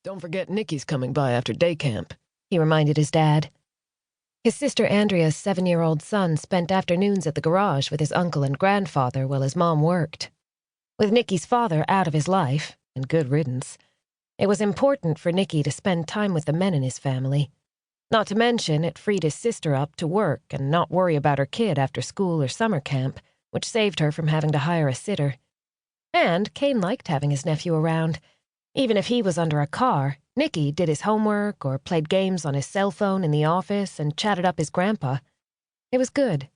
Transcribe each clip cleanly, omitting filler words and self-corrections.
Don't forget Nicky's coming by after day camp, he reminded his dad. His sister Andrea's 7-year-old son spent afternoons at the garage with his uncle and grandfather while his mom worked. With Nicky's father out of his life, and good riddance, it was important for Nicky to spend time with the men in his family. Not to mention, it freed his sister up to work and not worry about her kid after school or summer camp, which saved her from having to hire a sitter. And Kane liked having his nephew around. Even if he was under a car, Nicky did his homework or played games on his cell phone in the office and chatted up his grandpa. It was good.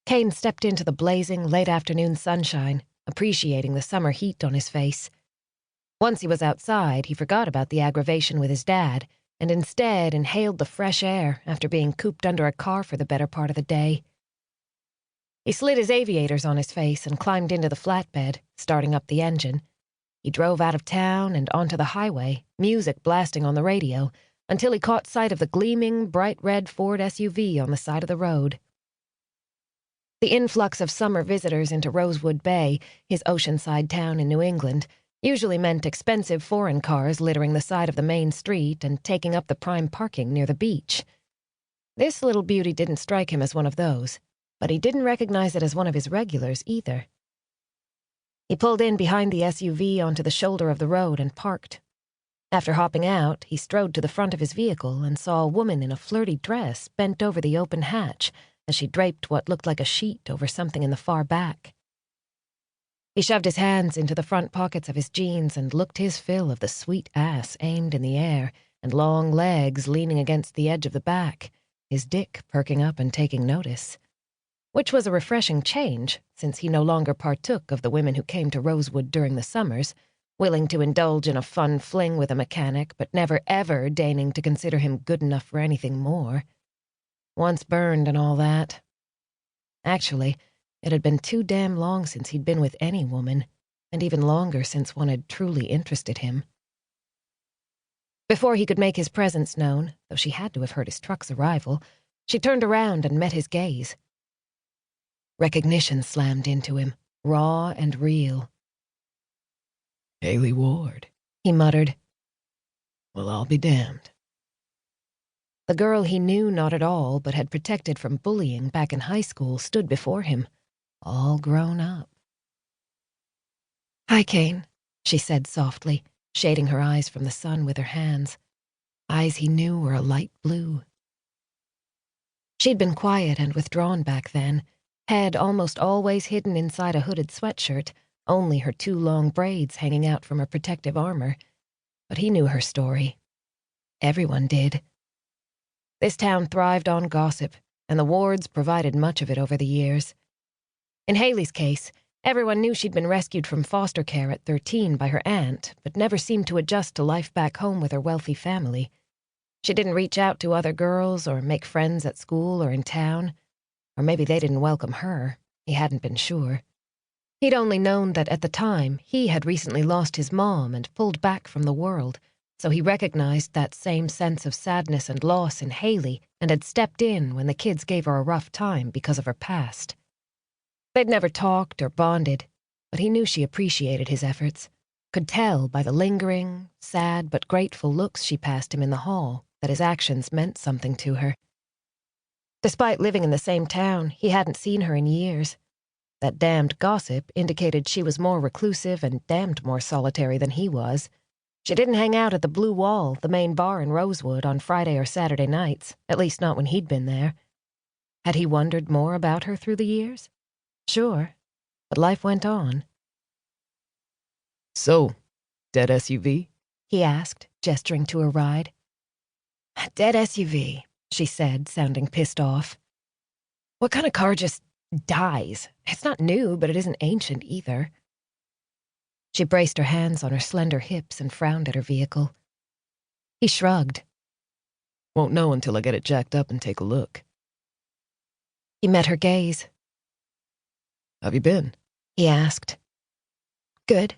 Kane stepped into the blazing, late-afternoon sunshine, appreciating the summer heat on his face. Once he was outside, he forgot about the aggravation with his dad and instead inhaled the fresh air after being cooped under a car for the better part of the day. He slid his aviators on his face and climbed into the flatbed, starting up the engine. He drove out of town and onto the highway, music blasting on the radio, until he caught sight of the gleaming, bright red Ford SUV on the side of the road. The influx of summer visitors into Rosewood Bay, his oceanside town in New England, usually meant expensive foreign cars littering the side of the main street and taking up the prime parking near the beach. This little beauty didn't strike him as one of those, but he didn't recognize it as one of his regulars either. He pulled in behind the SUV onto the shoulder of the road and parked. After hopping out, he strode to the front of his vehicle and saw a woman in a flirty dress bent over the open hatch as she draped what looked like a sheet over something in the far back. He shoved his hands into the front pockets of his jeans and looked his fill of the sweet ass aimed in the air and long legs leaning against the edge of the back, his dick perking up and taking notice. Which was a refreshing change, since he no longer partook of the women who came to Rosewood during the summers, willing to indulge in a fun fling with a mechanic, but never ever deigning to consider him good enough for anything more. Once burned and all that. Actually, it had been too damn long since he'd been with any woman, and even longer since one had truly interested him. Before he could make his presence known, though she had to have heard his truck's arrival, she turned around and met his gaze. Recognition slammed into him, raw and real. "Halley Ward," he muttered. "Well, I'll be damned." The girl he knew not at all but had protected from bullying back in high school stood before him, all grown up. "Hi, Kane," she said softly, shading her eyes from the sun with her hands. Eyes he knew were a light blue. She'd been quiet and withdrawn back then, head almost always hidden inside a hooded sweatshirt, only her 2 long braids hanging out from her protective armor. But he knew her story. Everyone did. This town thrived on gossip, and the Wards provided much of it over the years. In Haley's case, everyone knew she'd been rescued from foster care at 13 by her aunt, but never seemed to adjust to life back home with her wealthy family. She didn't reach out to other girls or make friends at school or in town. Or maybe they didn't welcome her. He hadn't been sure. He'd only known that at the time he had recently lost his mom and pulled back from the world, so he recognized that same sense of sadness and loss in Haley and had stepped in when the kids gave her a rough time because of her past. They'd never talked or bonded, but he knew she appreciated his efforts, could tell by the lingering, sad but grateful looks she passed him in the hall that his actions meant something to her. Despite living in the same town, he hadn't seen her in years. That damned gossip indicated she was more reclusive and damned more solitary than he was. She didn't hang out at the Blue Wall, the main bar in Rosewood, on Friday or Saturday nights, at least not when he'd been there. Had he wondered more about her through the years? Sure, but life went on. "So, dead SUV?" he asked, gesturing to a ride. "Dead SUV," she said, sounding pissed off. "What kind of car just dies? It's not new, but it isn't ancient either." She braced her hands on her slender hips and frowned at her vehicle. He shrugged. "Won't know until I get it jacked up and take a look." He met her gaze. "Have you been?" he asked. "Good."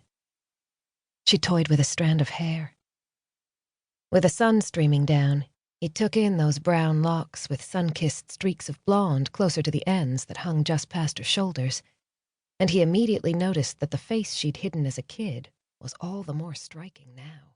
She toyed with a strand of hair. With the sun streaming down, he took in those brown locks with sun-kissed streaks of blonde closer to the ends that hung just past her shoulders, and he immediately noticed that the face she'd hidden as a kid was all the more striking now.